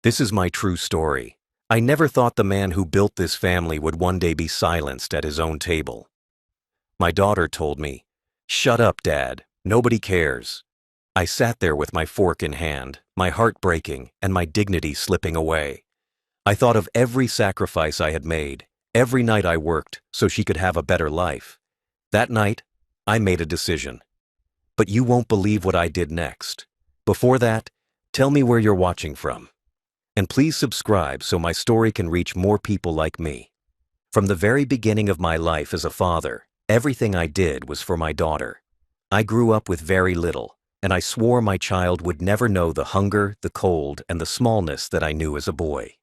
This is my true story. I never thought the man who built this family would one day be silenced at his own table. My daughter told me, "Shut up, Dad. Nobody cares." I sat there with my fork in hand, my heart breaking and my dignity slipping away. I thought of every sacrifice I had made, every night I worked so she could have a better life. That night, I made a decision. But you won't believe what I did next. Before that, tell me where you're watching from. And please subscribe so my story can reach more people like me. From the very beginning of my life as a father, everything I did was for my daughter. I grew up with very little, and I swore my child would never know the hunger, the cold, and the smallness that I knew as a boy.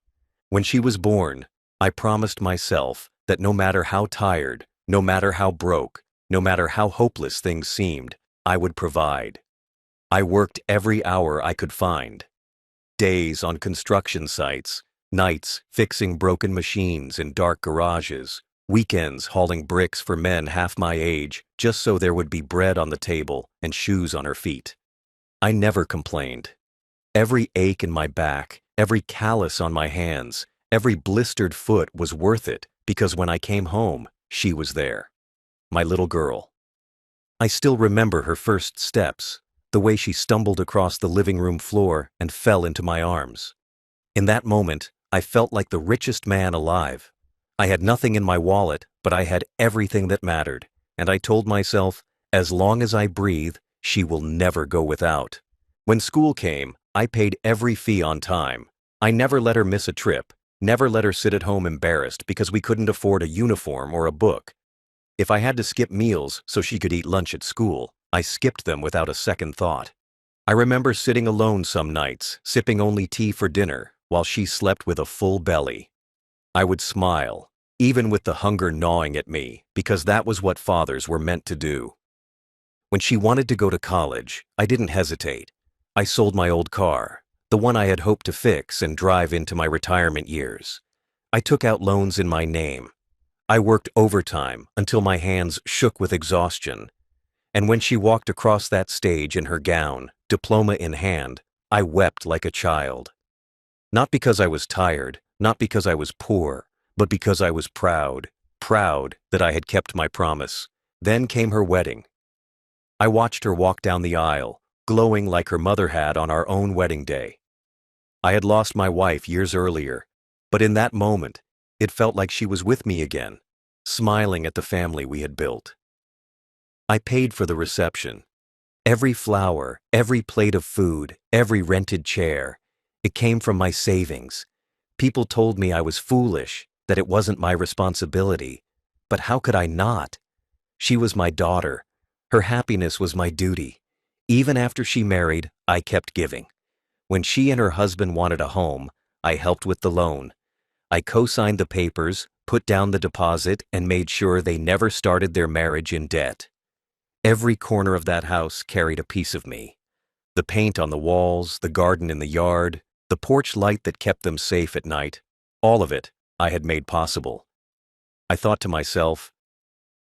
When she was born, I promised myself that no matter how tired, no matter how broke, no matter how hopeless things seemed, I would provide. I worked every hour I could find. Days on construction sites, nights fixing broken machines in dark garages, weekends hauling bricks for men half my age just so there would be bread on the table and shoes on her feet. I never complained. Every ache in my back, every callus on my hands, every blistered foot was worth it because when I came home, she was there. My little girl. I still remember her first steps, the way she stumbled across the living room floor and fell into my arms. In that moment, I felt like the richest man alive. I had nothing in my wallet, but I had everything that mattered, and I told myself, as long as I breathe, she will never go without. When school came, I paid every fee on time. I never let her miss a trip, never let her sit at home embarrassed because we couldn't afford a uniform or a book. If I had to skip meals so she could eat lunch at school, I skipped them without a second thought. I remember sitting alone some nights, sipping only tea for dinner, while she slept with a full belly. I would smile, even with the hunger gnawing at me, because that was what fathers were meant to do. When she wanted to go to college, I didn't hesitate. I sold my old car, the one I had hoped to fix and drive into my retirement years. I took out loans in my name. I worked overtime until my hands shook with exhaustion. And when she walked across that stage in her gown, diploma in hand, I wept like a child. Not because I was tired, not because I was poor, but because I was proud that I had kept my promise. Then came her wedding. I watched her walk down the aisle, glowing like her mother had on our own wedding day. I had lost my wife years earlier, but in that moment, it felt like she was with me again, smiling at the family we had built. I paid for the reception. Every flower, every plate of food, every rented chair. It came from my savings. People told me I was foolish, that it wasn't my responsibility. But how could I not? She was my daughter. Her happiness was my duty. Even after she married, I kept giving. When she and her husband wanted a home, I helped with the loan. I co-signed the papers, put down the deposit, and made sure they never started their marriage in debt. Every corner of that house carried a piece of me. The paint on the walls, the garden in the yard, the porch light that kept them safe at night, all of it I had made possible. I thought to myself,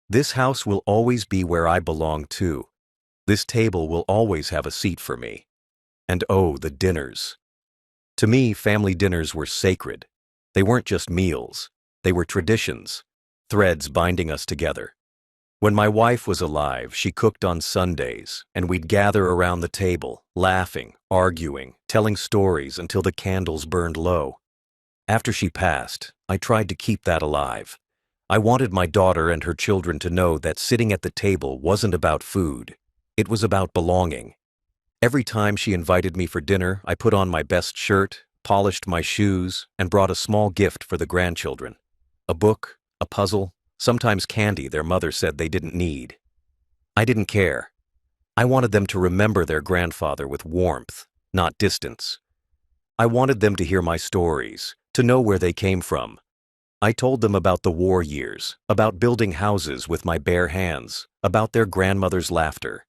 this house will always be where I belong too. This table will always have a seat for me. And oh, the dinners. To me, family dinners were sacred. They weren't just meals. They were traditions, threads binding us together. When my wife was alive, she cooked on Sundays, and we'd gather around the table, laughing, arguing, telling stories until the candles burned low. After she passed, I tried to keep that alive. I wanted my daughter and her children to know that sitting at the table wasn't about food. It was about belonging. Every time she invited me for dinner, I put on my best shirt, polished my shoes, and brought a small gift for the grandchildren. A book, a puzzle, sometimes candy their mother said they didn't need. I didn't care. I wanted them to remember their grandfather with warmth, not distance. I wanted them to hear my stories, to know where they came from. I told them about the war years, about building houses with my bare hands, about their grandmother's laughter.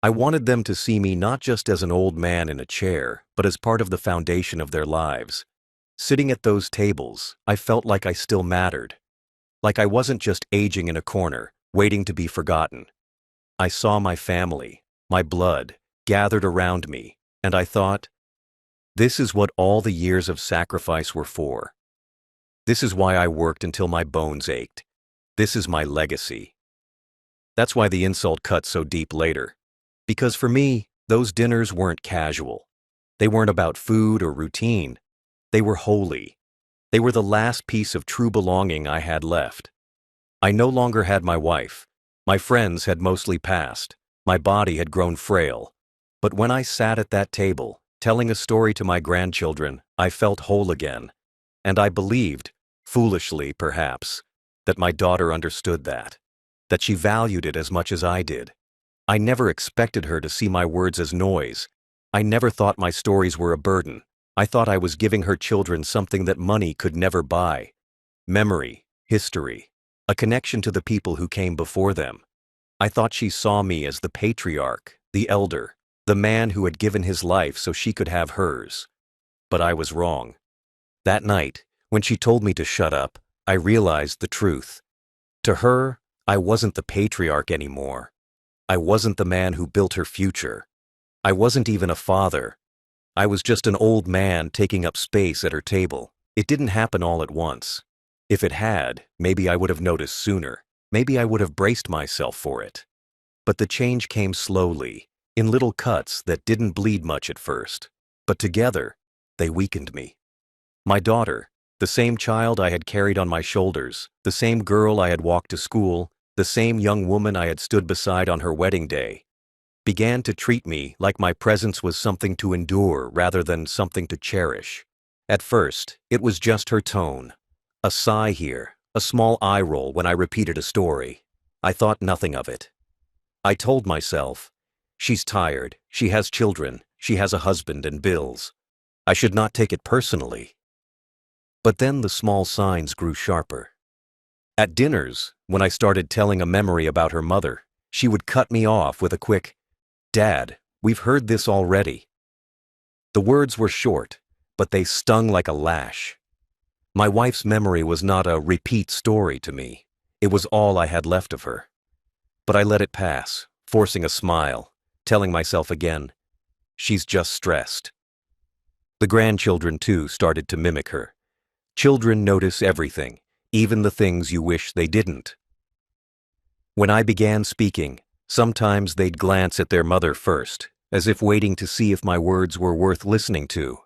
I wanted them to see me not just as an old man in a chair, but as part of the foundation of their lives. Sitting at those tables, I felt like I still mattered. Like I wasn't just aging in a corner, waiting to be forgotten. I saw my family, my blood, gathered around me, and I thought, This is what all the years of sacrifice were for. This is why I worked until my bones ached. This is my legacy. That's why the insult cut so deep later. Because for me, those dinners weren't casual. They weren't about food or routine. They were holy. They were the last piece of true belonging I had left. I no longer had my wife. My friends had mostly passed. My body had grown frail. But when I sat at that table, telling a story to my grandchildren, I felt whole again. And I believed, foolishly perhaps, that my daughter understood that she valued it as much as I did. I never expected her to see my words as noise. I never thought my stories were a burden. I thought I was giving her children something that money could never buy. Memory, history, a connection to the people who came before them. I thought she saw me as the patriarch, the elder, the man who had given his life so she could have hers. But I was wrong. That night, when she told me to shut up, I realized the truth. To her, I wasn't the patriarch anymore. I wasn't the man who built her future. I wasn't even a father. I was just an old man taking up space at her table. It didn't happen all at once. If it had, maybe I would have noticed sooner. Maybe I would have braced myself for it. But the change came slowly, in little cuts that didn't bleed much at first. But together, they weakened me. My daughter, the same child I had carried on my shoulders, the same girl I had walked to school, the same young woman I had stood beside on her wedding day, began to treat me like my presence was something to endure rather than something to cherish. At first, it was just her tone. A sigh here, a small eye roll when I repeated a story. I thought nothing of it. I told myself, she's tired, she has children, she has a husband and bills. I should not take it personally. But then the small signs grew sharper. At dinners, when I started telling a memory about her mother, she would cut me off with a quick, "Dad, we've heard this already." The words were short, but they stung like a lash. My wife's memory was not a repeat story to me. It was all I had left of her. But I let it pass, forcing a smile, telling myself again, she's just stressed. The grandchildren, too, started to mimic her. Children notice everything, even the things you wish they didn't. When I began speaking, sometimes they'd glance at their mother first, as if waiting to see if my words were worth listening to.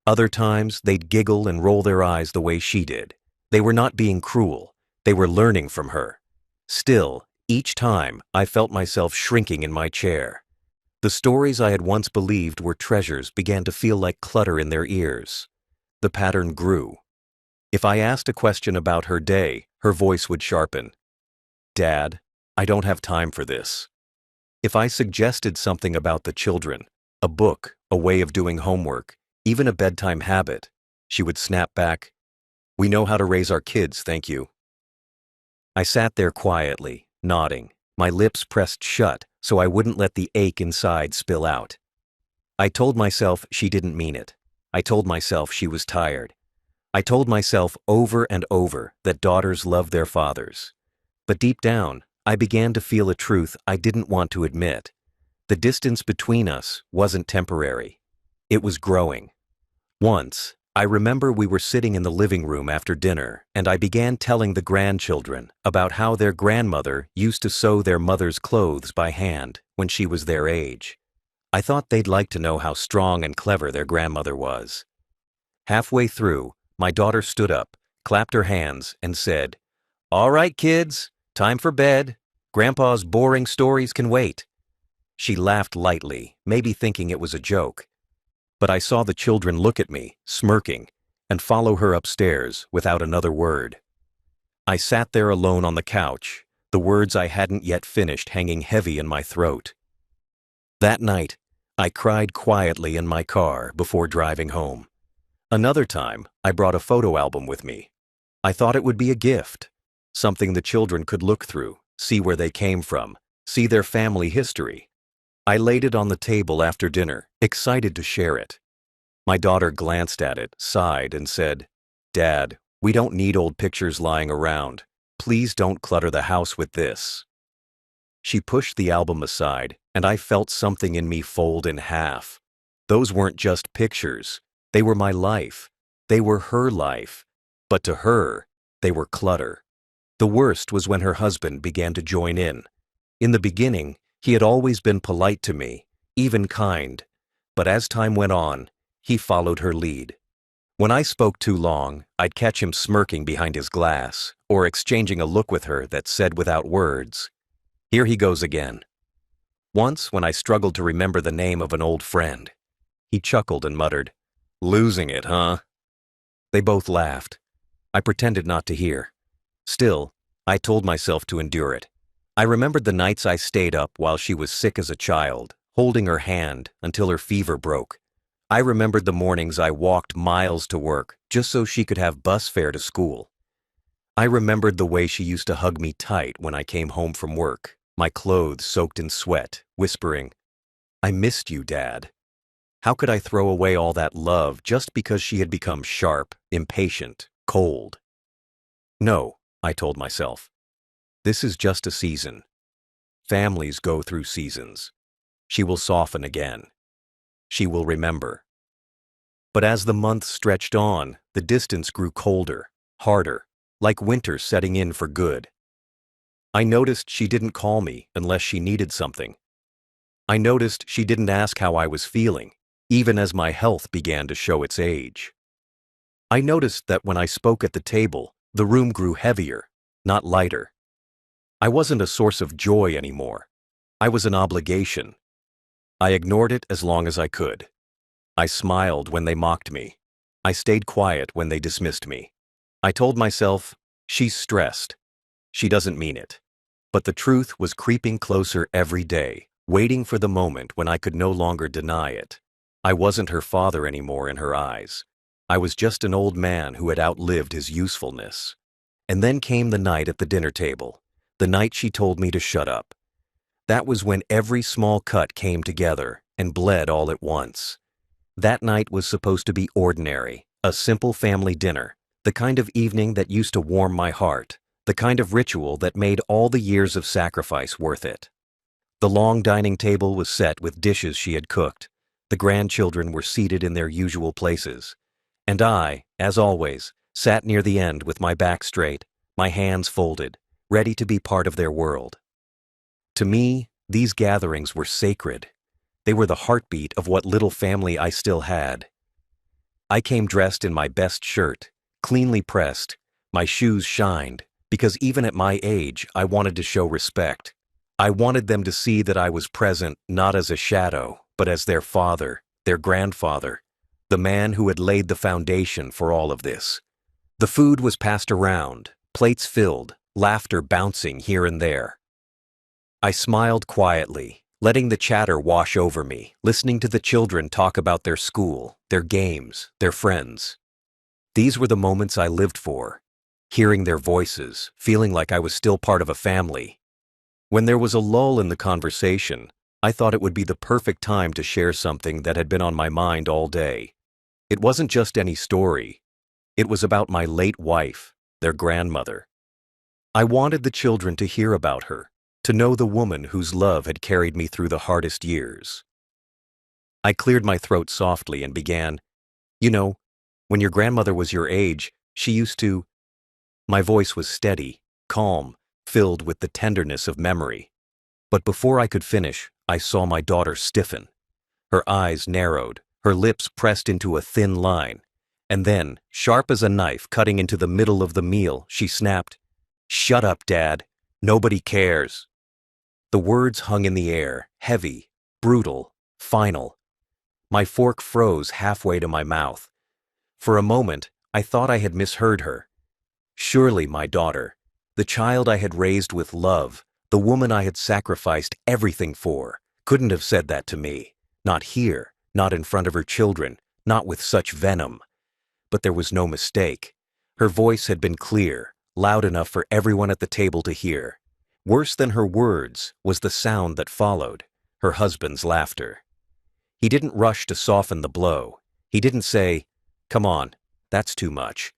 Other times, they'd giggle and roll their eyes the way she did. They were not being cruel. They were learning from her. Still, each time, I felt myself shrinking in my chair. The stories I had once believed were treasures began to feel like clutter in their ears. The pattern grew. If I asked a question about her day, her voice would sharpen. "Dad, I don't have time for this." If I suggested something about the children, a book, a way of doing homework, even a bedtime habit, she would snap back, "We know how to raise our kids, thank you." I sat there quietly, nodding, my lips pressed shut so I wouldn't let the ache inside spill out. I told myself she didn't mean it. I told myself she was tired. I told myself over and over that daughters love their fathers. But deep down, I began to feel a truth I didn't want to admit. The distance between us wasn't temporary. It was growing. Once, I remember we were sitting in the living room after dinner, and I began telling the grandchildren about how their grandmother used to sew their mother's clothes by hand when she was their age. I thought they'd like to know how strong and clever their grandmother was. Halfway through, my daughter stood up, clapped her hands, and said, "All right, kids, time for bed. Grandpa's boring stories can wait." She laughed lightly, maybe thinking it was a joke. But I saw the children look at me, smirking, and follow her upstairs without another word. I sat there alone on the couch, the words I hadn't yet finished hanging heavy in my throat. That night, I cried quietly in my car before driving home. Another time, I brought a photo album with me. I thought it would be a gift, something the children could look through, see where they came from, see their family history. I laid it on the table after dinner, excited to share it. My daughter glanced at it, sighed, and said, "Dad, we don't need old pictures lying around. Please don't clutter the house with this." She pushed the album aside, and I felt something in me fold in half. Those weren't just pictures. They were my life. They were her life. But to her, they were clutter. The worst was when her husband began to join in. In the beginning, he had always been polite to me, even kind. But as time went on, he followed her lead. When I spoke too long, I'd catch him smirking behind his glass, or exchanging a look with her that said without words, "Here he goes again." Once, when I struggled to remember the name of an old friend, he chuckled and muttered, "Losing it, huh?" They both laughed. I pretended not to hear. Still, I told myself to endure it. I remembered the nights I stayed up while she was sick as a child, holding her hand until her fever broke. I remembered the mornings I walked miles to work just so she could have bus fare to school. I remembered the way she used to hug me tight when I came home from work, my clothes soaked in sweat, whispering, "I missed you, Dad." How could I throw away all that love just because she had become sharp, impatient, cold? No, I told myself. This is just a season. Families go through seasons. She will soften again. She will remember. But as the months stretched on, the distance grew colder, harder, like winter setting in for good. I noticed she didn't call me unless she needed something. I noticed she didn't ask how I was feeling, even as my health began to show its age. I noticed that when I spoke at the table, the room grew heavier, not lighter. I wasn't a source of joy anymore. I was an obligation. I ignored it as long as I could. I smiled when they mocked me. I stayed quiet when they dismissed me. I told myself, she's stressed. She doesn't mean it. But the truth was creeping closer every day, waiting for the moment when I could no longer deny it. I wasn't her father anymore in her eyes. I was just an old man who had outlived his usefulness. And then came the night at the dinner table, the night she told me to shut up. That was when every small cut came together and bled all at once. That night was supposed to be ordinary, a simple family dinner, the kind of evening that used to warm my heart, the kind of ritual that made all the years of sacrifice worth it. The long dining table was set with dishes she had cooked. The grandchildren were seated in their usual places. And I, as always, sat near the end with my back straight, my hands folded, ready to be part of their world. To me, these gatherings were sacred. They were the heartbeat of what little family I still had. I came dressed in my best shirt, cleanly pressed. My shoes shined, because even at my age, I wanted to show respect. I wanted them to see that I was present not as a shadow, but as their father, their grandfather, the man who had laid the foundation for all of this. The food was passed around, plates filled, laughter bouncing here and there. I smiled quietly, letting the chatter wash over me, listening to the children talk about their school, their games, their friends. These were the moments I lived for, hearing their voices, feeling like I was still part of a family. When there was a lull in the conversation, I thought it would be the perfect time to share something that had been on my mind all day. It wasn't just any story. It was about my late wife, their grandmother. I wanted the children to hear about her, to know the woman whose love had carried me through the hardest years. I cleared my throat softly and began, "You know, when your grandmother was your age, she used to—" My voice was steady, calm, filled with the tenderness of memory. But before I could finish, I saw my daughter stiffen. Her eyes narrowed, her lips pressed into a thin line. And then, sharp as a knife cutting into the middle of the meal, she snapped, "Shut up, Dad. Nobody cares." The words hung in the air, heavy, brutal, final. My fork froze halfway to my mouth. For a moment, I thought I had misheard her. Surely my daughter, the child I had raised with love, the woman I had sacrificed everything for, couldn't have said that to me. Not here, not in front of her children, not with such venom. But there was no mistake. Her voice had been clear, loud enough for everyone at the table to hear. Worse than her words was the sound that followed, her husband's laughter. He didn't rush to soften the blow. He didn't say, "Come on, that's too much."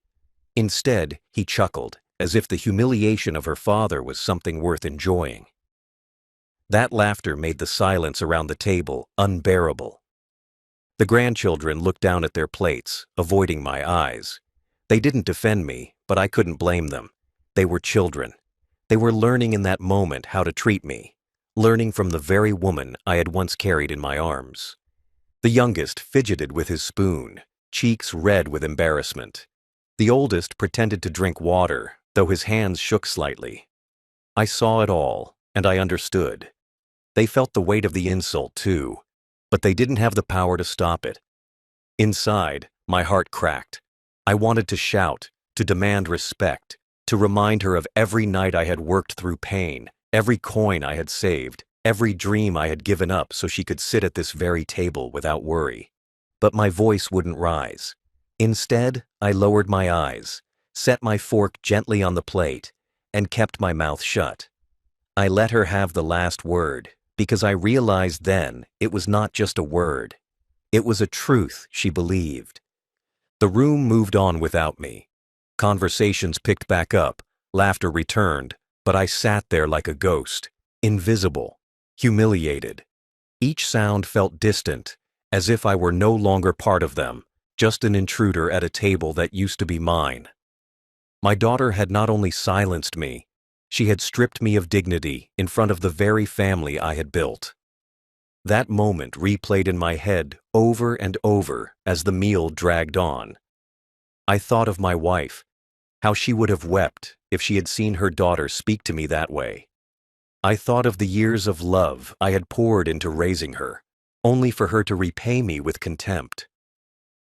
Instead, he chuckled, as if the humiliation of her father was something worth enjoying. That laughter made the silence around the table unbearable. The grandchildren looked down at their plates, avoiding my eyes. They didn't defend me, but I couldn't blame them. They were children. They were learning in that moment how to treat me, learning from the very woman I had once carried in my arms. The youngest fidgeted with his spoon, cheeks red with embarrassment. The oldest pretended to drink water, though his hands shook slightly. I saw it all, and I understood. They felt the weight of the insult too, but they didn't have the power to stop it. Inside, my heart cracked. I wanted to shout, to demand respect, to remind her of every night I had worked through pain, every coin I had saved, every dream I had given up so she could sit at this very table without worry. But my voice wouldn't rise. Instead, I lowered my eyes, set my fork gently on the plate, and kept my mouth shut. I let her have the last word, because I realized then it was not just a word. It was a truth she believed. The room moved on without me. Conversations picked back up, laughter returned, but I sat there like a ghost, invisible, humiliated. Each sound felt distant, as if I were no longer part of them, just an intruder at a table that used to be mine. My daughter had not only silenced me, she had stripped me of dignity in front of the very family I had built. That moment replayed in my head over and over as the meal dragged on. I thought of my wife, how she would have wept if she had seen her daughter speak to me that way. I thought of the years of love I had poured into raising her, only for her to repay me with contempt.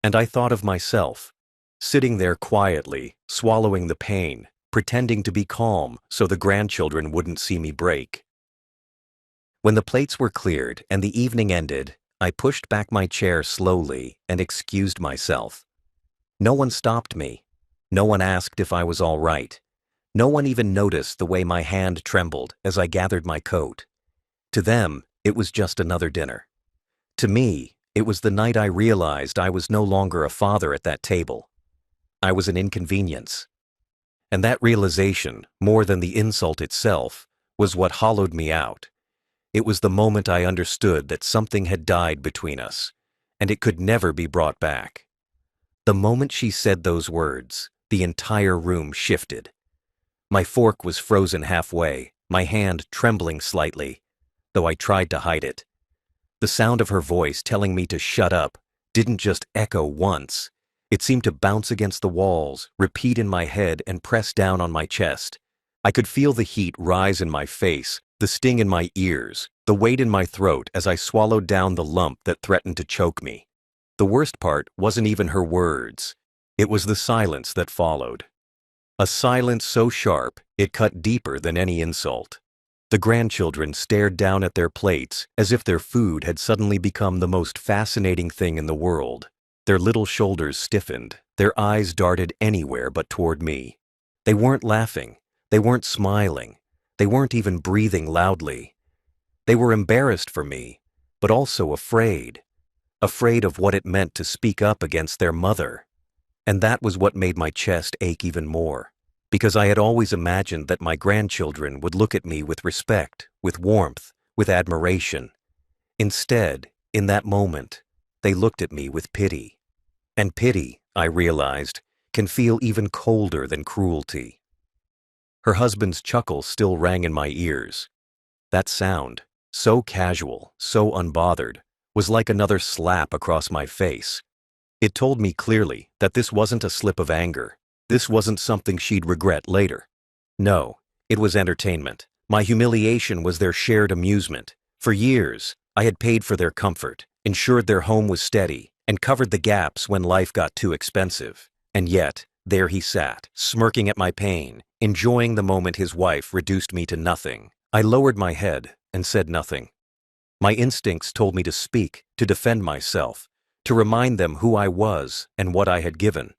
And I thought of myself, sitting there quietly, swallowing the pain, pretending to be calm so the grandchildren wouldn't see me break. When the plates were cleared and the evening ended, I pushed back my chair slowly and excused myself. No one stopped me. No one asked if I was all right. No one even noticed the way my hand trembled as I gathered my coat. To them, it was just another dinner. To me, it was the night I realized I was no longer a father at that table. I was an inconvenience. And that realization, more than the insult itself, was what hollowed me out. It was the moment I understood that something had died between us, and it could never be brought back. The moment she said those words, the entire room shifted. My fork was frozen halfway, my hand trembling slightly, though I tried to hide it. The sound of her voice telling me to shut up didn't just echo once. It seemed to bounce against the walls, repeat in my head, and press down on my chest. I could feel the heat rise in my face, the sting in my ears, the weight in my throat as I swallowed down the lump that threatened to choke me. The worst part wasn't even her words. It was the silence that followed. A silence so sharp, it cut deeper than any insult. The grandchildren stared down at their plates as if their food had suddenly become the most fascinating thing in the world. Their little shoulders stiffened, their eyes darted anywhere but toward me. They weren't laughing, they weren't smiling, they weren't even breathing loudly. They were embarrassed for me, but also afraid of what it meant to speak up against their mother. And that was what made my chest ache even more, because I had always imagined that my grandchildren would look at me with respect, with warmth, with admiration. Instead, in that moment, they looked at me with pity. And pity, I realized, can feel even colder than cruelty. Her husband's chuckle still rang in my ears. That sound, so casual, so unbothered, was like another slap across my face. It told me clearly that this wasn't a slip of anger. This wasn't something she'd regret later. No, it was entertainment. My humiliation was their shared amusement. For years, I had paid for their comfort, ensured their home was steady, and covered the gaps when life got too expensive. And yet, there he sat, smirking at my pain, enjoying the moment his wife reduced me to nothing. I lowered my head and said nothing. My instincts told me to speak, to defend myself, to remind them who I was and what I had given.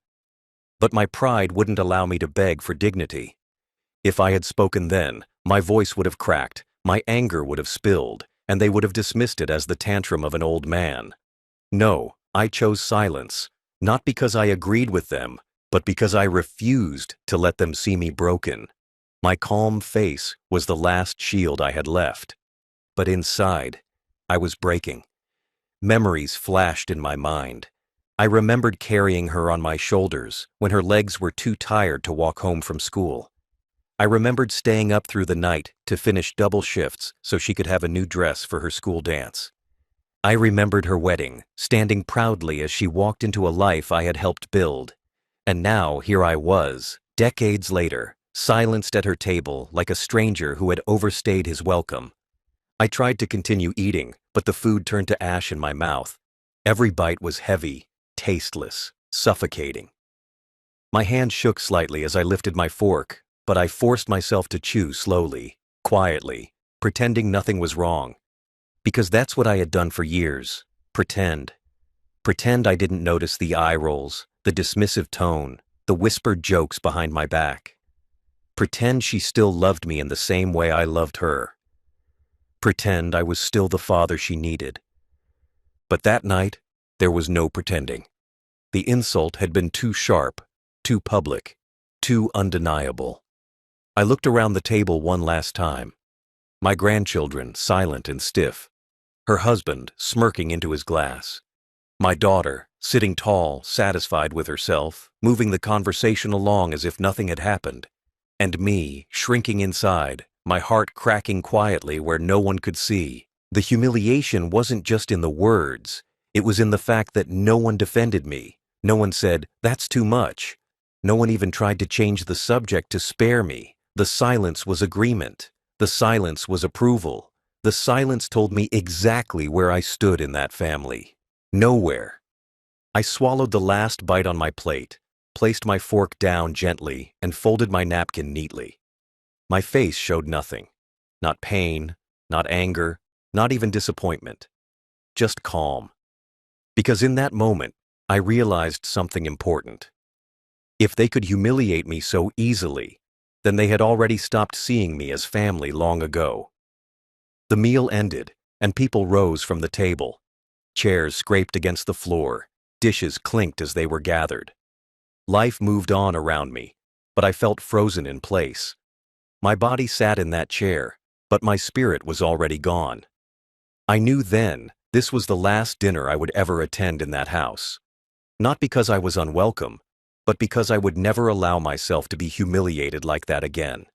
But my pride wouldn't allow me to beg for dignity. If I had spoken then, my voice would have cracked, my anger would have spilled, and they would have dismissed it as the tantrum of an old man. No, I chose silence, not because I agreed with them, but because I refused to let them see me broken. My calm face was the last shield I had left. But inside, I was breaking. Memories flashed in my mind. I remembered carrying her on my shoulders when her legs were too tired to walk home from school. I remembered staying up through the night to finish double shifts so she could have a new dress for her school dance. I remembered her wedding, standing proudly as she walked into a life I had helped build. And now here I was, decades later, silenced at her table like a stranger who had overstayed his welcome. I tried to continue eating, but the food turned to ash in my mouth. Every bite was heavy, tasteless, suffocating. My hand shook slightly as I lifted my fork, but I forced myself to chew slowly, quietly, pretending nothing was wrong. Because that's what I had done for years. Pretend. Pretend I didn't notice the eye rolls, the dismissive tone, the whispered jokes behind my back. Pretend she still loved me in the same way I loved her. Pretend I was still the father she needed. But that night, there was no pretending. The insult had been too sharp, too public, too undeniable. I looked around the table one last time. My grandchildren, silent and stiff. Her husband, smirking into his glass. My daughter, sitting tall, satisfied with herself, moving the conversation along as if nothing had happened. And me, shrinking inside, my heart cracking quietly where no one could see. The humiliation wasn't just in the words. It was in the fact that no one defended me. No one said, "That's too much." No one even tried to change the subject to spare me. The silence was agreement. The silence was approval. The silence told me exactly where I stood in that family. Nowhere. I swallowed the last bite on my plate, placed my fork down gently, and folded my napkin neatly. My face showed nothing. Not pain, not anger, not even disappointment. Just calm. Because in that moment, I realized something important. If they could humiliate me so easily, then they had already stopped seeing me as family long ago. The meal ended, and people rose from the table. Chairs scraped against the floor. Dishes clinked as they were gathered. Life moved on around me, but I felt frozen in place. My body sat in that chair, but my spirit was already gone. I knew then this was the last dinner I would ever attend in that house. Not because I was unwelcome, but because I would never allow myself to be humiliated like that again.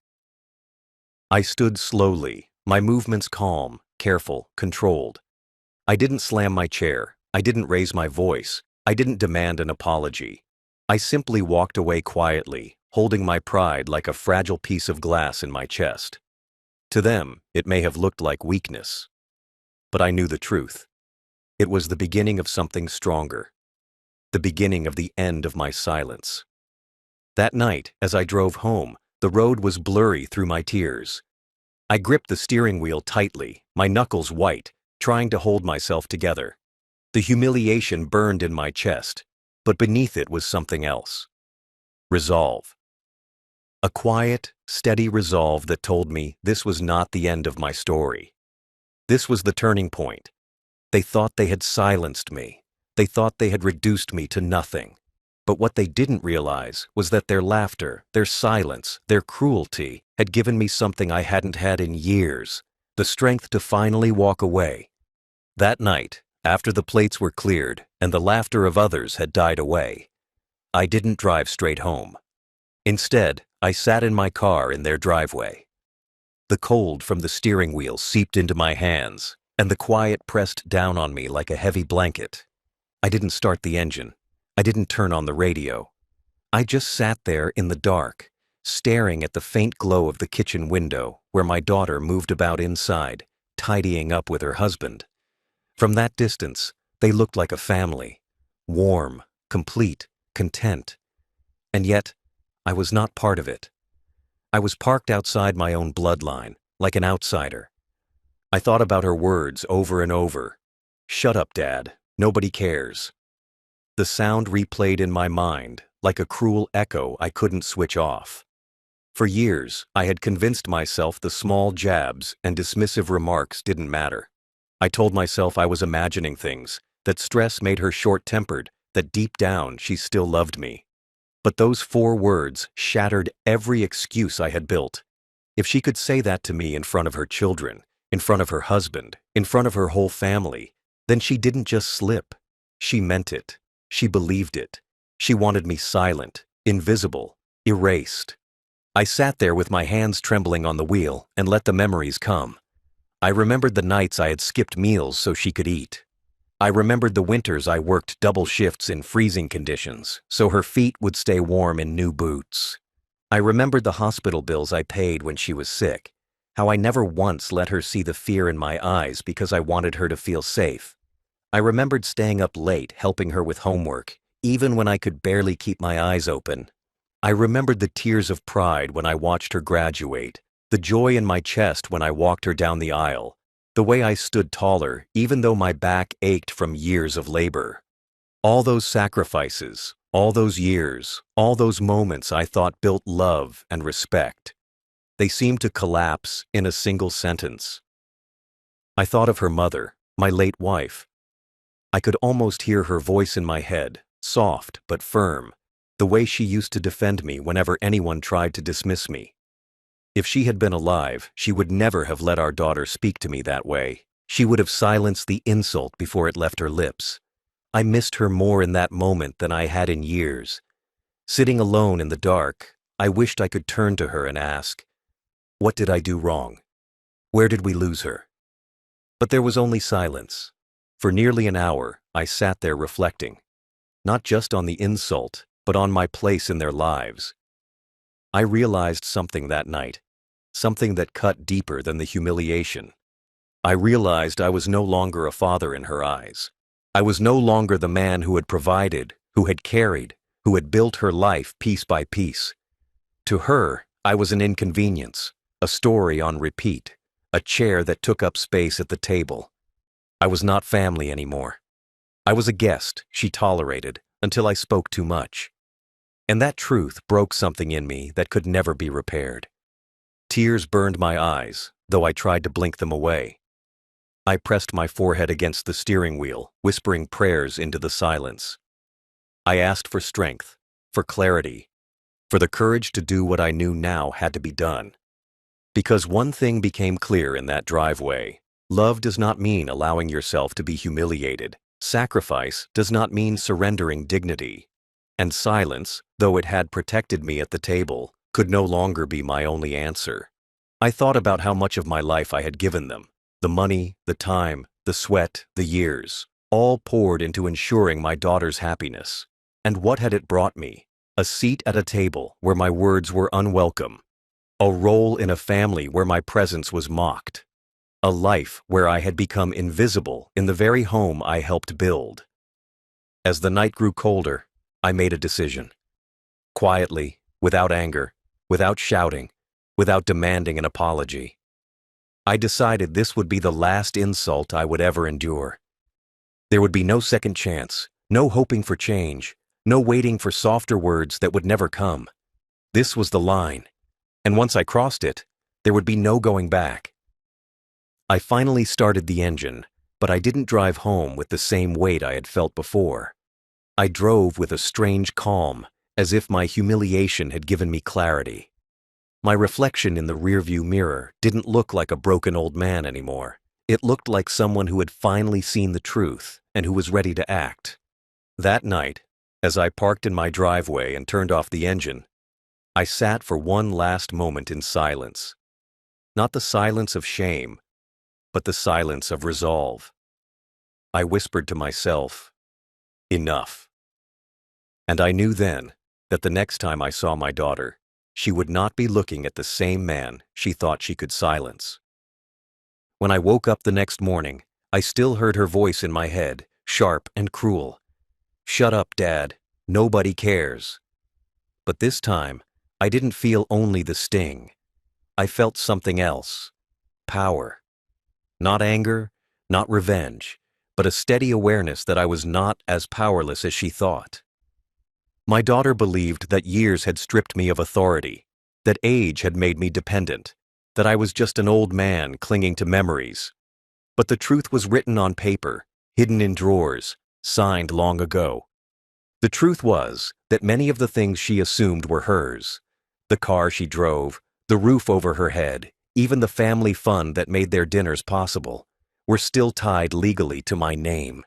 I stood slowly, my movements calm, careful, controlled. I didn't slam my chair. I didn't raise my voice. I didn't demand an apology. I simply walked away quietly, holding my pride like a fragile piece of glass in my chest. To them, it may have looked like weakness. But I knew the truth. It was the beginning of something stronger. The beginning of the end of my silence. That night, as I drove home, the road was blurry through my tears. I gripped the steering wheel tightly, my knuckles white, trying to hold myself together. The humiliation burned in my chest, but beneath it was something else. Resolve. A quiet, steady resolve that told me this was not the end of my story. This was the turning point. They thought they had silenced me. They thought they had reduced me to nothing. But what they didn't realize was that their laughter, their silence, their cruelty had given me something I hadn't had in years, the strength to finally walk away. That night, after the plates were cleared and the laughter of others had died away, I didn't drive straight home. Instead, I sat in my car in their driveway. The cold from the steering wheel seeped into my hands, and the quiet pressed down on me like a heavy blanket. I didn't start the engine. I didn't turn on the radio. I just sat there in the dark, staring at the faint glow of the kitchen window where my daughter moved about inside, tidying up with her husband. From that distance, they looked like a family, warm, complete, content. And yet, I was not part of it. I was parked outside my own bloodline, like an outsider. I thought about her words over and over. "Shut up, Dad. Nobody cares." The sound replayed in my mind, like a cruel echo I couldn't switch off. For years, I had convinced myself the small jabs and dismissive remarks didn't matter. I told myself I was imagining things, that stress made her short-tempered, that deep down she still loved me. But those 4 words shattered every excuse I had built. If she could say that to me in front of her children, in front of her husband, in front of her whole family, then she didn't just slip. She meant it. She believed it. She wanted me silent, invisible, erased. I sat there with my hands trembling on the wheel and let the memories come. I remembered the nights I had skipped meals so she could eat. I remembered the winters I worked double shifts in freezing conditions so her feet would stay warm in new boots. I remembered the hospital bills I paid when she was sick, how I never once let her see the fear in my eyes because I wanted her to feel safe. I remembered staying up late helping her with homework, even when I could barely keep my eyes open. I remembered the tears of pride when I watched her graduate, the joy in my chest when I walked her down the aisle, the way I stood taller even though my back ached from years of labor. All those sacrifices, all those years, all those moments I thought built love and respect. They seemed to collapse in a single sentence. I thought of her mother, my late wife. I could almost hear her voice in my head, soft but firm, the way she used to defend me whenever anyone tried to dismiss me. If she had been alive, she would never have let our daughter speak to me that way. She would have silenced the insult before it left her lips. I missed her more in that moment than I had in years. Sitting alone in the dark, I wished I could turn to her and ask, "What did I do wrong? Where did we lose her?" But there was only silence. For nearly an hour, I sat there reflecting, not just on the insult, but on my place in their lives. I realized something that night, something that cut deeper than the humiliation. I realized I was no longer a father in her eyes. I was no longer the man who had provided, who had carried, who had built her life piece by piece. To her, I was an inconvenience, a story on repeat, a chair that took up space at the table. I was not family anymore. I was a guest she tolerated until I spoke too much. And that truth broke something in me that could never be repaired. Tears burned my eyes, though I tried to blink them away. I pressed my forehead against the steering wheel, whispering prayers into the silence. I asked for strength, for clarity, for the courage to do what I knew now had to be done. Because one thing became clear in that driveway: love does not mean allowing yourself to be humiliated. Sacrifice does not mean surrendering dignity. And silence, though it had protected me at the table, could no longer be my only answer. I thought about how much of my life I had given them. The money, the time, the sweat, the years, all poured into ensuring my daughter's happiness. And what had it brought me? A seat at a table where my words were unwelcome. A role in a family where my presence was mocked. A life where I had become invisible in the very home I helped build. As the night grew colder, I made a decision. Quietly, without anger, without shouting, without demanding an apology. I decided this would be the last insult I would ever endure. There would be no second chance, no hoping for change, no waiting for softer words that would never come. This was the line, and once I crossed it, there would be no going back. I finally started the engine, but I didn't drive home with the same weight I had felt before. I drove with a strange calm, as if my humiliation had given me clarity. My reflection in the rearview mirror didn't look like a broken old man anymore. It looked like someone who had finally seen the truth and who was ready to act. That night, as I parked in my driveway and turned off the engine, I sat for one last moment in silence. Not the silence of shame, but the silence of resolve. I whispered to myself, "Enough." And I knew then that the next time I saw my daughter, she would not be looking at the same man she thought she could silence. When I woke up the next morning, I still heard her voice in my head, sharp and cruel. "Shut up, Dad. Nobody cares." But this time, I didn't feel only the sting. I felt something else. Power. Not anger, not revenge, but a steady awareness that I was not as powerless as she thought. My daughter believed that years had stripped me of authority, that age had made me dependent, that I was just an old man clinging to memories. But the truth was written on paper, hidden in drawers, signed long ago. The truth was that many of the things she assumed were hers: the car she drove, the roof over her head, even the family fun that made their dinners possible, were still tied legally to my name.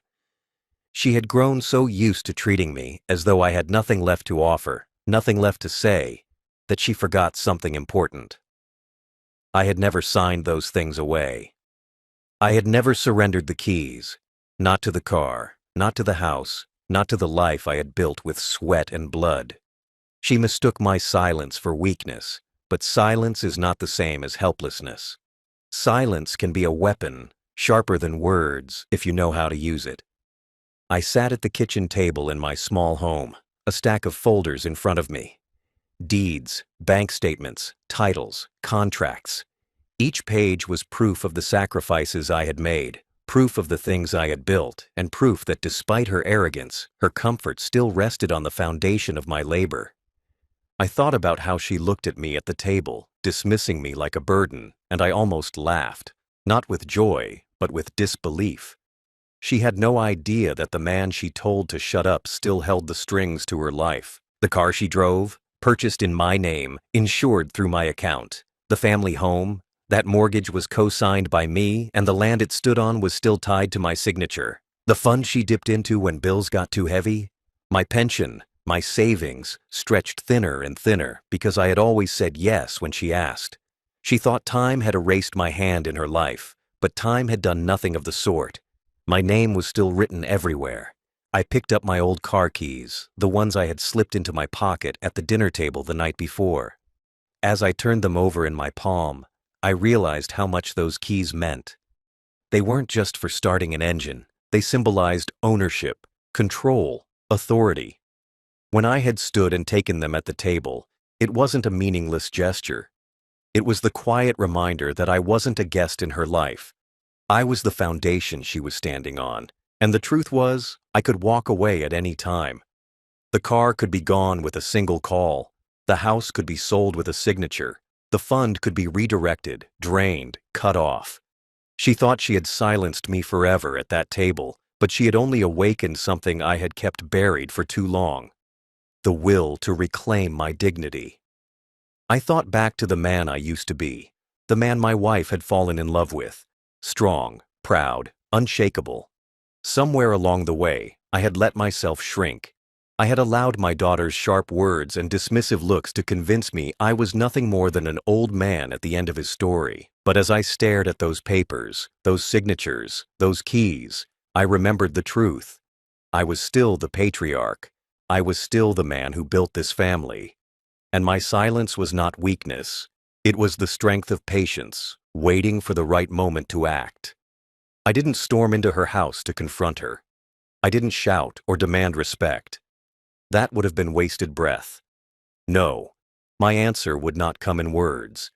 She had grown so used to treating me as though I had nothing left to offer, nothing left to say, that she forgot something important. I had never signed those things away. I had never surrendered the keys, not to the car, not to the house, not to the life I had built with sweat and blood. She mistook my silence for weakness, but silence is not the same as helplessness. Silence can be a weapon, sharper than words, if you know how to use it. I sat at the kitchen table in my small home, a stack of folders in front of me. Deeds, bank statements, titles, contracts. Each page was proof of the sacrifices I had made, proof of the things I had built, and proof that despite her arrogance, her comfort still rested on the foundation of my labor. I thought about how she looked at me at the table, dismissing me like a burden, and I almost laughed, not with joy, but with disbelief. She had no idea that the man she told to shut up still held the strings to her life. The car she drove, purchased in my name, insured through my account. The family home, that mortgage was co-signed by me, and the land it stood on was still tied to my signature. The fund she dipped into when bills got too heavy, my pension, my savings, stretched thinner and thinner because I had always said yes when she asked. She thought time had erased my hand in her life, but time had done nothing of the sort. My name was still written everywhere. I picked up my old car keys, the ones I had slipped into my pocket at the dinner table the night before. As I turned them over in my palm, I realized how much those keys meant. They weren't just for starting an engine. They symbolized ownership, control, authority. When I had stood and taken them at the table, it wasn't a meaningless gesture. It was the quiet reminder that I wasn't a guest in her life. I was the foundation she was standing on, and the truth was, I could walk away at any time. The car could be gone with a single call. The house could be sold with a signature. The fund could be redirected, drained, cut off. She thought she had silenced me forever at that table, but she had only awakened something I had kept buried for too long. The will to reclaim my dignity. I thought back to the man I used to be, the man my wife had fallen in love with. Strong, proud, unshakable. Somewhere along the way, I had let myself shrink. I had allowed my daughter's sharp words and dismissive looks to convince me I was nothing more than an old man at the end of his story. But as I stared at those papers, those signatures, those keys, I remembered the truth. I was still the patriarch. I was still the man who built this family. And my silence was not weakness. It was the strength of patience, waiting for the right moment to act. I didn't storm into her house to confront her. I didn't shout or demand respect. That would have been wasted breath. No, my answer would not come in words.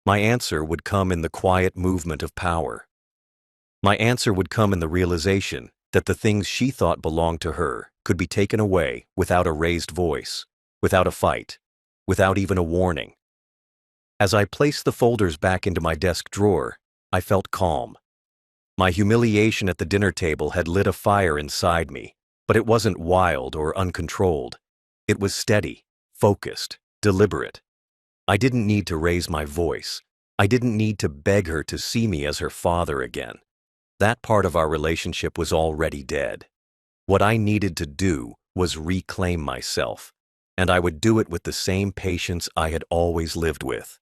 My answer would come in the quiet movement of power. My answer would come in the realization that the things she thought belonged to her could be taken away without a raised voice, without a fight, without even a warning. As I placed the folders back into my desk drawer, I felt calm. My humiliation at the dinner table had lit a fire inside me, but it wasn't wild or uncontrolled. It was steady, focused, deliberate. I didn't need to raise my voice. I didn't need to beg her to see me as her father again. That part of our relationship was already dead. What I needed to do was reclaim myself, and I would do it with the same patience I had always lived with.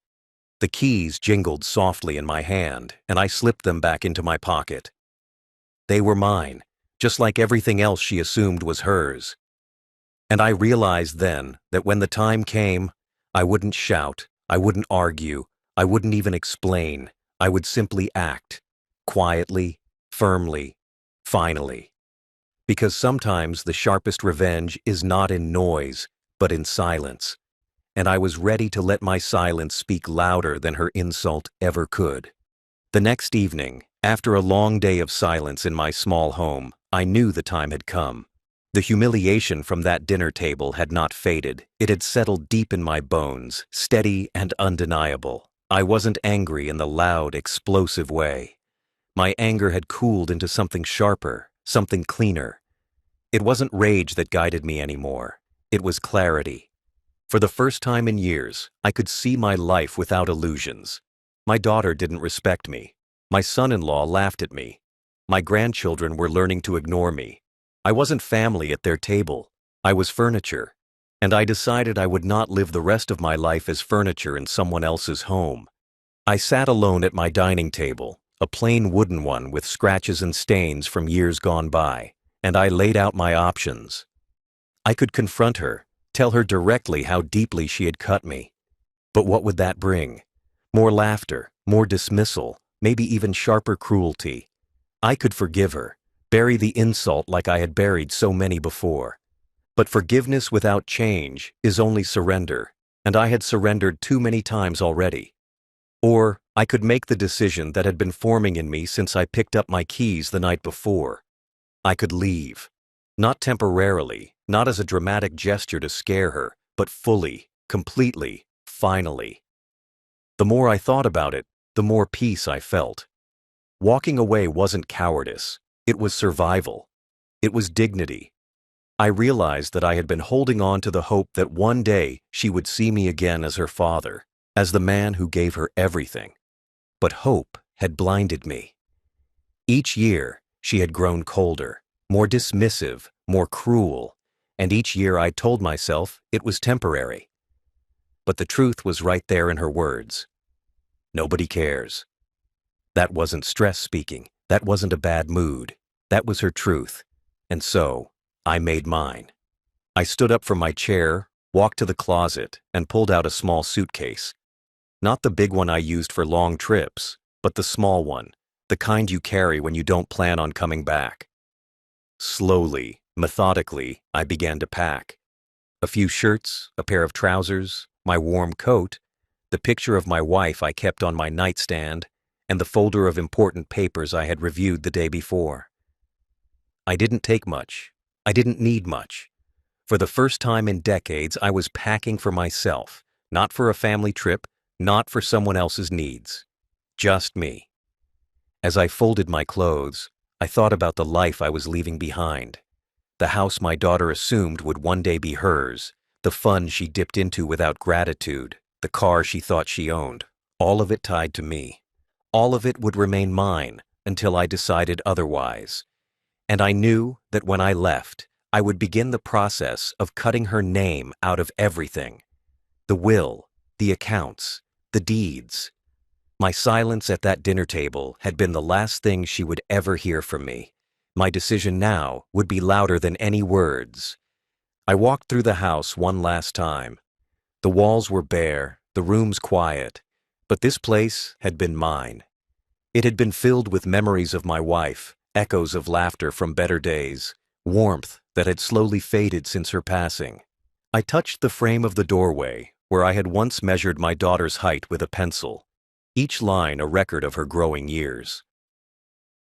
The keys jingled softly in my hand, and I slipped them back into my pocket. They were mine, just like everything else she assumed was hers. And I realized then that when the time came, I wouldn't shout, I wouldn't argue, I wouldn't even explain. I would simply act, quietly, firmly, finally. Because sometimes the sharpest revenge is not in noise, but in silence. And I was ready to let my silence speak louder than her insult ever could. The next evening, after a long day of silence in my small home, I knew the time had come. The humiliation from that dinner table had not faded. It had settled deep in my bones, steady and undeniable. I wasn't angry in the loud, explosive way. My anger had cooled into something sharper, something cleaner. It wasn't rage that guided me anymore. It was clarity. For the first time in years, I could see my life without illusions. My daughter didn't respect me. My son-in-law laughed at me. My grandchildren were learning to ignore me. I wasn't family at their table. I was furniture. And I decided I would not live the rest of my life as furniture in someone else's home. I sat alone at my dining table, a plain wooden one with scratches and stains from years gone by, and I laid out my options. I could confront her, tell her directly how deeply she had cut me. But what would that bring? More laughter, more dismissal, maybe even sharper cruelty. I could forgive her, bury the insult like I had buried so many before. But forgiveness without change is only surrender, and I had surrendered too many times already. Or I could make the decision that had been forming in me since I picked up my keys the night before. I could leave. Not temporarily, not as a dramatic gesture to scare her, but fully, completely, finally. The more I thought about it, the more peace I felt. Walking away wasn't cowardice. It was survival. It was dignity. I realized that I had been holding on to the hope that one day she would see me again as her father, as the man who gave her everything. But hope had blinded me. Each year, she had grown colder, more dismissive, more cruel, and each year I told myself it was temporary. But the truth was right there in her words. Nobody cares. That wasn't stress speaking. That wasn't a bad mood. That was her truth. And so, I made mine. I stood up from my chair, walked to the closet, and pulled out a small suitcase. Not the big one I used for long trips, but the small one, the kind you carry when you don't plan on coming back. Slowly, methodically, I began to pack. A few shirts, a pair of trousers, my warm coat, the picture of my wife I kept on my nightstand, and the folder of important papers I had reviewed the day before. I didn't take much. I didn't need much. For the first time in decades, I was packing for myself, not for a family trip, not for someone else's needs. Just me. As I folded my clothes, I thought about the life I was leaving behind. The house my daughter assumed would one day be hers, the fun she dipped into without gratitude, the car she thought she owned, all of it tied to me. All of it would remain mine until I decided otherwise. And I knew that when I left, I would begin the process of cutting her name out of everything. The will, the accounts, the deeds. My silence at that dinner table had been the last thing she would ever hear from me. My decision now would be louder than any words. I walked through the house one last time. The walls were bare, the rooms quiet, but this place had been mine. It had been filled with memories of my wife, echoes of laughter from better days, warmth that had slowly faded since her passing. I touched the frame of the doorway, where I had once measured my daughter's height with a pencil, each line a record of her growing years.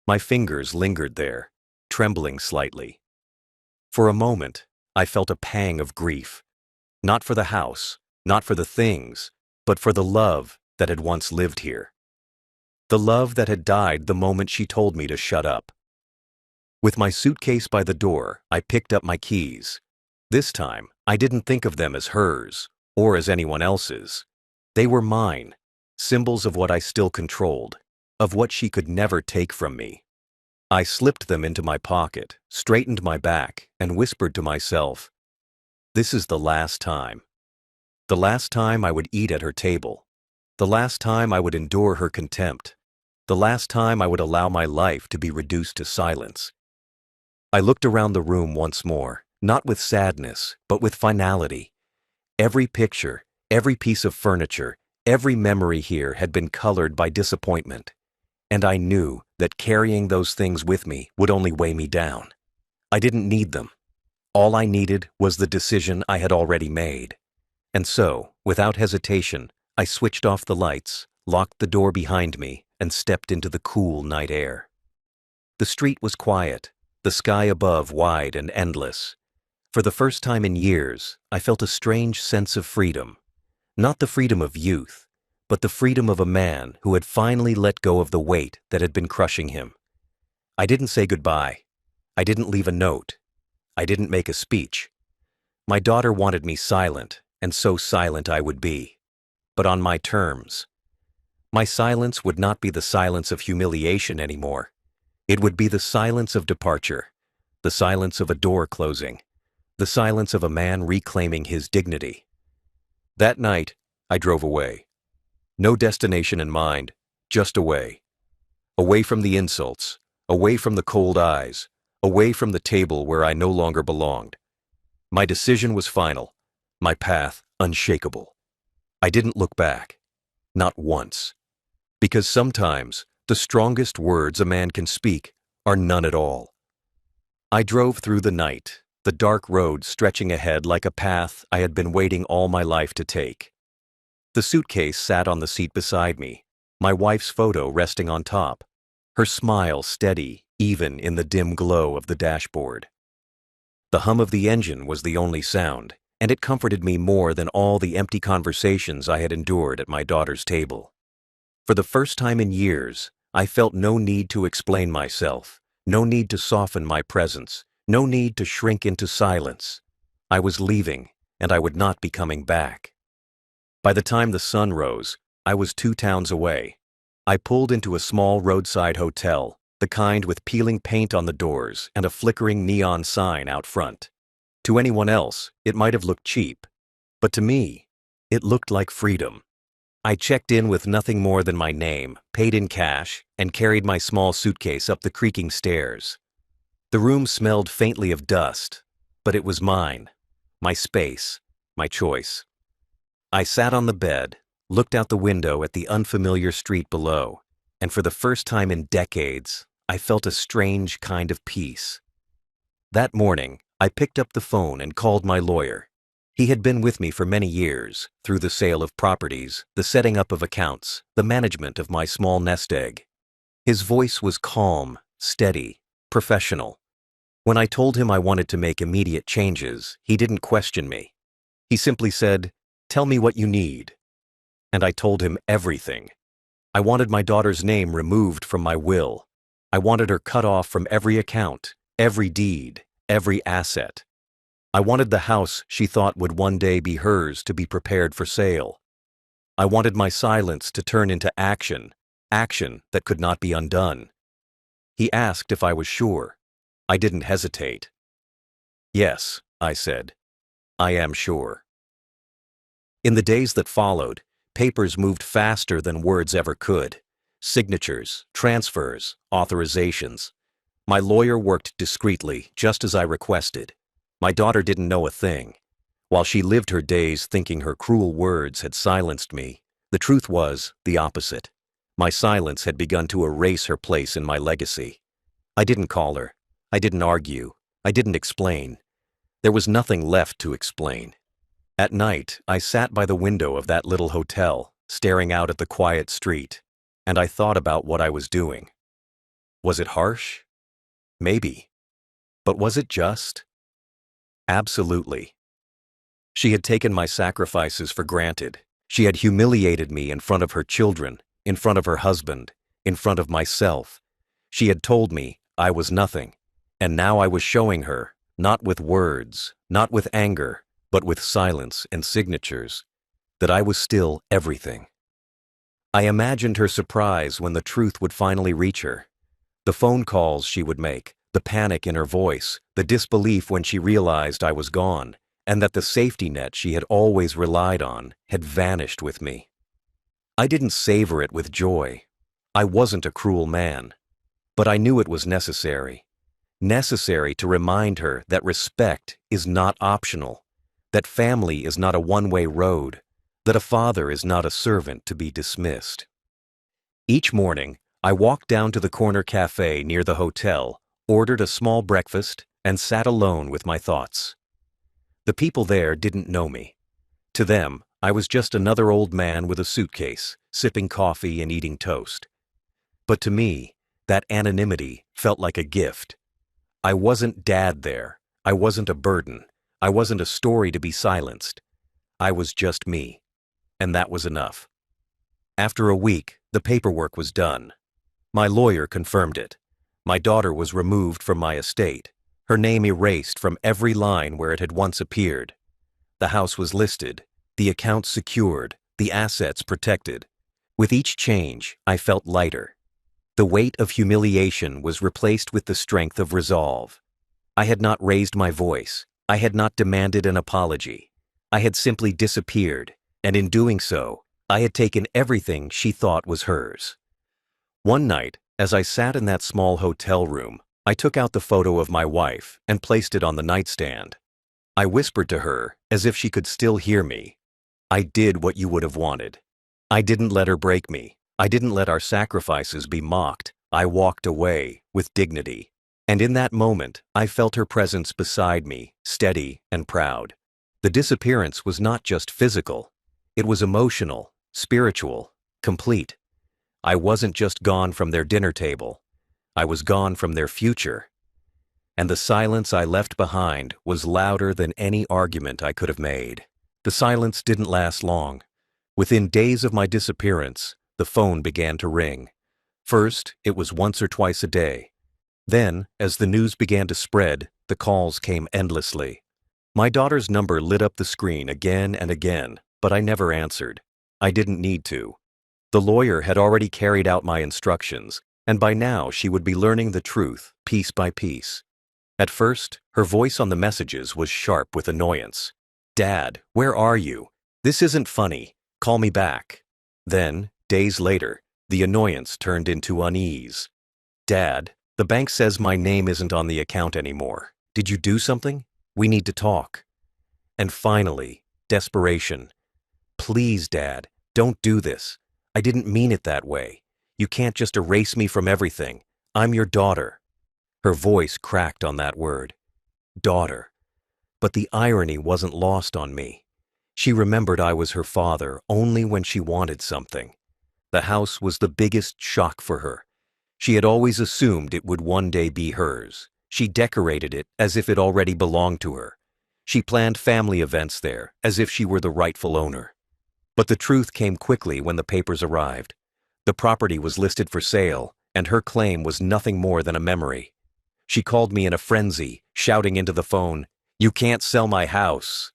My fingers lingered there, trembling slightly. For a moment, I felt a pang of grief, not for the house, not for the things, but for the love that had once lived here. The love that had died the moment she told me to shut up. With my suitcase by the door, I picked up my keys. This time, I didn't think of them as hers, or as anyone else's. They were mine, symbols of what I still controlled, of what she could never take from me. I slipped them into my pocket, straightened my back, and whispered to myself, "This is the last time. The last time I would eat at her table. The last time I would endure her contempt. The last time I would allow my life to be reduced to silence." I looked around the room once more, not with sadness, but with finality. Every picture, every piece of furniture, every memory here had been colored by disappointment. And I knew that carrying those things with me would only weigh me down. I didn't need them. All I needed was the decision I had already made. And so, without hesitation, I switched off the lights, locked the door behind me, and stepped into the cool night air. The street was quiet, the sky above wide and endless. For the first time in years, I felt a strange sense of freedom. Not the freedom of youth, but the freedom of a man who had finally let go of the weight that had been crushing him. I didn't say goodbye. I didn't leave a note. I didn't make a speech. My daughter wanted me silent, and so silent I would be. But on my terms. My silence would not be the silence of humiliation anymore. It would be the silence of departure, the silence of a door closing, the silence of a man reclaiming his dignity. That night, I drove away. No destination in mind, just away. Away from the insults, away from the cold eyes, away from the table where I no longer belonged. My decision was final, my path unshakable. I didn't look back, not once. Because sometimes the strongest words a man can speak are none at all. I drove through the night, the dark road stretching ahead like a path I had been waiting all my life to take. The suitcase sat on the seat beside me, my wife's photo resting on top, her smile steady even in the dim glow of the dashboard. The hum of the engine was the only sound, and it comforted me more than all the empty conversations I had endured at my daughter's table. For the first time in years, I felt no need to explain myself, no need to soften my presence, no need to shrink into silence. I was leaving, and I would not be coming back. By the time the sun rose, I was 2 towns away. I pulled into a small roadside hotel, the kind with peeling paint on the doors and a flickering neon sign out front. To anyone else, it might have looked cheap, but to me, it looked like freedom. I checked in with nothing more than my name, paid in cash, and carried my small suitcase up the creaking stairs. The room smelled faintly of dust, but it was mine, my space, my choice. I sat on the bed, looked out the window at the unfamiliar street below, and for the first time in decades, I felt a strange kind of peace. That morning, I picked up the phone and called my lawyer. He had been with me for many years, through the sale of properties, the setting up of accounts, the management of my small nest egg. His voice was calm, steady, professional. When I told him I wanted to make immediate changes, he didn't question me. He simply said, "Tell me what you need." And I told him everything. I wanted my daughter's name removed from my will. I wanted her cut off from every account, every deed, every asset. I wanted the house she thought would one day be hers to be prepared for sale. I wanted my silence to turn into action, action that could not be undone. He asked if I was sure. I didn't hesitate. "Yes," I said, "I am sure." In the days that followed, papers moved faster than words ever could. Signatures, transfers, authorizations. My lawyer worked discreetly, just as I requested. My daughter didn't know a thing. While she lived her days thinking her cruel words had silenced me, the truth was the opposite. My silence had begun to erase her place in my legacy. I didn't call her. I didn't argue. I didn't explain. There was nothing left to explain. At night, I sat by the window of that little hotel, staring out at the quiet street, and I thought about what I was doing. Was it harsh? Maybe. But was it just? Absolutely. She had taken my sacrifices for granted. She had humiliated me in front of her children, in front of her husband, in front of myself. She had told me I was nothing, and now I was showing her, not with words, not with anger, but with silence and signatures, that I was still everything. I imagined her surprise when the truth would finally reach her. The phone calls she would make, the panic in her voice, the disbelief when she realized I was gone, and that the safety net she had always relied on had vanished with me. I didn't savor it with joy. I wasn't a cruel man. But I knew it was necessary. Necessary to remind her that respect is not optional, that family is not a one-way road, that a father is not a servant to be dismissed. Each morning, I walked down to the corner cafe near the hotel, ordered a small breakfast, and sat alone with my thoughts. The people there didn't know me. To them, I was just another old man with a suitcase, sipping coffee and eating toast. But to me, that anonymity felt like a gift. I wasn't dad there. I wasn't a burden. I wasn't a story to be silenced. I was just me. And that was enough. After a week, the paperwork was done. My lawyer confirmed it. My daughter was removed from my estate, her name erased from every line where it had once appeared. The house was listed, the accounts secured, the assets protected. With each change, I felt lighter. The weight of humiliation was replaced with the strength of resolve. I had not raised my voice. I had not demanded an apology. I had simply disappeared, and in doing so, I had taken everything she thought was hers. One night, as I sat in that small hotel room, I took out the photo of my wife and placed it on the nightstand. I whispered to her, as if she could still hear me, "I did what you would have wanted. I didn't let her break me. I didn't let our sacrifices be mocked. I walked away with dignity." And in that moment, I felt her presence beside me, steady and proud. The disappearance was not just physical. It was emotional, spiritual, complete. I wasn't just gone from their dinner table. I was gone from their future. And the silence I left behind was louder than any argument I could have made. The silence didn't last long. Within days of my disappearance, the phone began to ring. First, it was once or twice a day. Then, as the news began to spread, the calls came endlessly. My daughter's number lit up the screen again and again, but I never answered. I didn't need to. The lawyer had already carried out my instructions, and by now she would be learning the truth, piece by piece. At first, her voice on the messages was sharp with annoyance. "Dad, where are you? This isn't funny. Call me back." Then, days later, the annoyance turned into unease. "Dad, the bank says my name isn't on the account anymore. Did you do something? We need to talk." And finally, desperation. "Please, Dad, don't do this. I didn't mean it that way. You can't just erase me from everything. I'm your daughter." Her voice cracked on that word. Daughter. But the irony wasn't lost on me. She remembered I was her father only when she wanted something. The house was the biggest shock for her. She had always assumed it would one day be hers. She decorated it as if it already belonged to her. She planned family events there as if she were the rightful owner. But the truth came quickly when the papers arrived. The property was listed for sale, and her claim was nothing more than a memory. She called me in a frenzy, shouting into the phone, "You can't sell my house."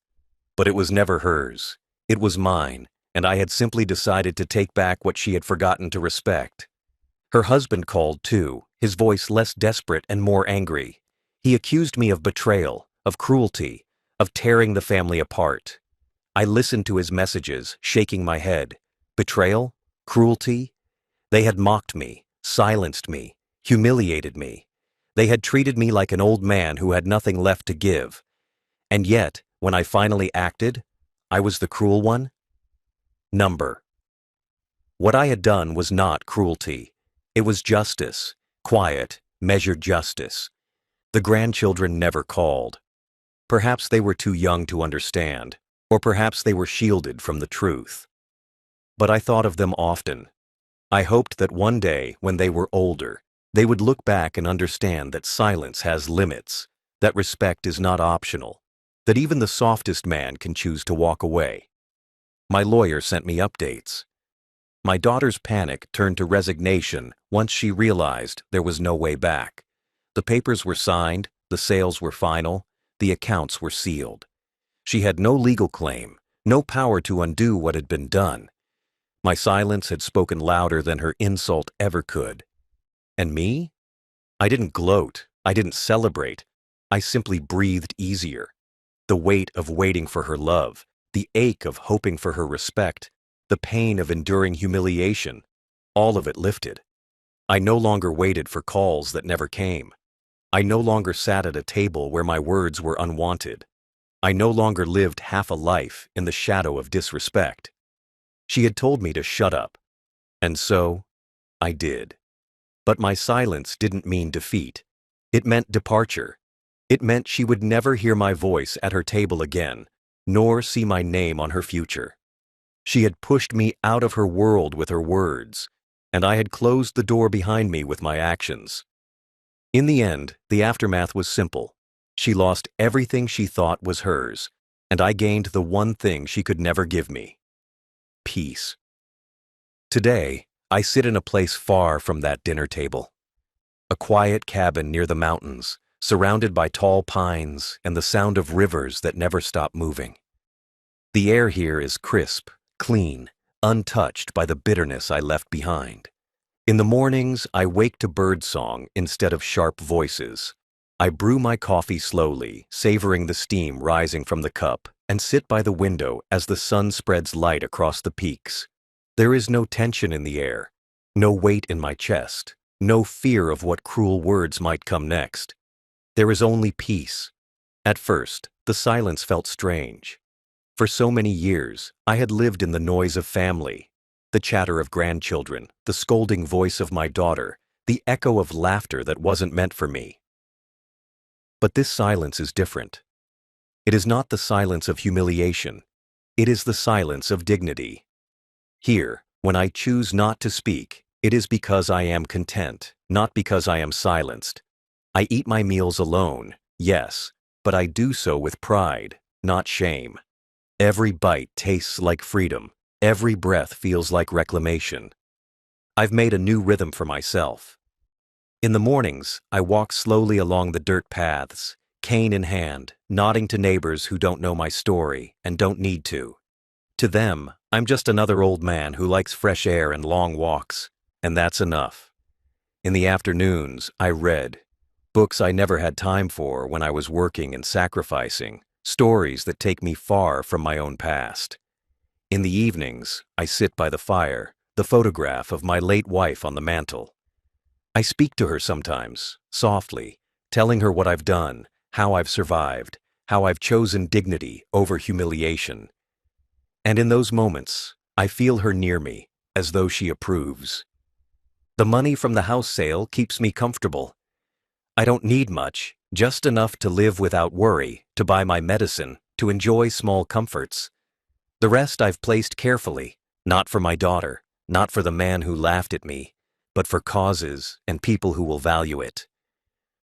But it was never hers. It was mine, and I had simply decided to take back what she had forgotten to respect. Her husband called too, his voice less desperate and more angry. He accused me of betrayal, of cruelty, of tearing the family apart. I listened to his messages, shaking my head. Betrayal? Cruelty? They had mocked me, silenced me, humiliated me. They had treated me like an old man who had nothing left to give. And yet, when I finally acted, I was the cruel one? Number. What I had done was not cruelty. It was justice, quiet, measured justice. The grandchildren never called. Perhaps they were too young to understand, or perhaps they were shielded from the truth. But I thought of them often. I hoped that one day, when they were older, they would look back and understand that silence has limits, that respect is not optional, that even the softest man can choose to walk away. My lawyer sent me updates. My daughter's panic turned to resignation once she realized there was no way back. The papers were signed, the sales were final, the accounts were sealed. She had no legal claim, no power to undo what had been done. My silence had spoken louder than her insult ever could. And me? I didn't gloat, I didn't celebrate, I simply breathed easier. The weight of waiting for her love, the ache of hoping for her respect, the pain of enduring humiliation, all of it lifted. I no longer waited for calls that never came. I no longer sat at a table where my words were unwanted. I no longer lived half a life in the shadow of disrespect. She had told me to shut up, and so I did. But my silence didn't mean defeat. It meant departure. It meant she would never hear my voice at her table again, nor see my name on her future. She had pushed me out of her world with her words, and I had closed the door behind me with my actions. In the end, the aftermath was simple. She lost everything she thought was hers, and I gained the one thing she could never give me: peace. Today, I sit in a place far from that dinner table. A quiet cabin near the mountains, surrounded by tall pines and the sound of rivers that never stop moving. The air here is crisp, clean, untouched by the bitterness I left behind. In the mornings, I wake to birdsong instead of sharp voices. I brew my coffee slowly, savoring the steam rising from the cup, and sit by the window as the sun spreads light across the peaks. There is no tension in the air, no weight in my chest, no fear of what cruel words might come next. There is only peace. At first, the silence felt strange. For so many years, I had lived in the noise of family, the chatter of grandchildren, the scolding voice of my daughter, the echo of laughter that wasn't meant for me. But this silence is different. It is not the silence of humiliation. It is the silence of dignity. Here, when I choose not to speak, it is because I am content, not because I am silenced. I eat my meals alone, yes, but I do so with pride, not shame. Every bite tastes like freedom. Every breath feels like reclamation. I've made a new rhythm for myself. In the mornings, I walk slowly along the dirt paths, cane in hand, nodding to neighbors who don't know my story and don't need to. To them, I'm just another old man who likes fresh air and long walks, and that's enough. In the afternoons, I read. Books I never had time for when I was working and sacrificing, stories that take me far from my own past. In the evenings, I sit by the fire, the photograph of my late wife on the mantel. I speak to her sometimes, softly, telling her what I've done, how I've survived, how I've chosen dignity over humiliation. And in those moments, I feel her near me, as though she approves. The money from the house sale keeps me comfortable. I don't need much, just enough to live without worry, to buy my medicine, to enjoy small comforts. The rest I've placed carefully, not for my daughter, not for the man who laughed at me, but for causes and people who will value it.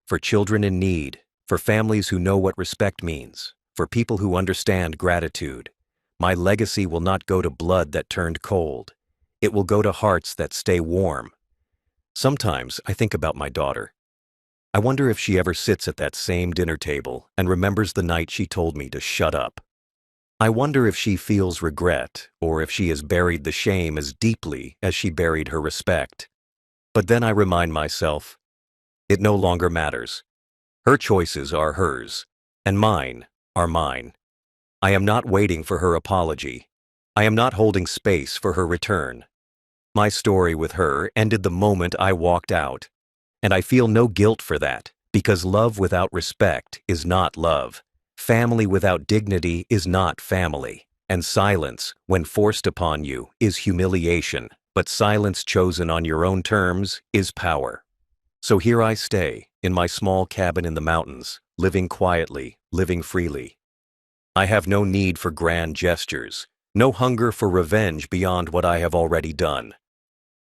For children in need, for families who know what respect means, for people who understand gratitude. My legacy will not go to blood that turned cold. It will go to hearts that stay warm. Sometimes I think about my daughter. I wonder if she ever sits at that same dinner table and remembers the night she told me to shut up. I wonder if she feels regret or if she has buried the shame as deeply as she buried her respect. But then I remind myself, it no longer matters. Her choices are hers, and mine are mine. I am not waiting for her apology. I am not holding space for her return. My story with her ended the moment I walked out. And I feel no guilt for that, because love without respect is not love. Family without dignity is not family. And silence, when forced upon you, is humiliation. But silence chosen on your own terms is power. So here I stay, in my small cabin in the mountains, living quietly, living freely. I have no need for grand gestures, no hunger for revenge beyond what I have already done.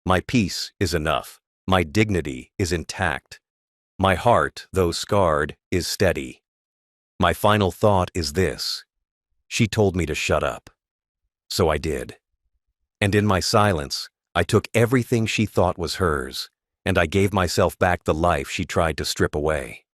My peace is enough. My dignity is intact. My heart, though scarred, is steady. My final thought is this: she told me to shut up. So I did. And in my silence, I took everything she thought was hers, and I gave myself back the life she tried to strip away.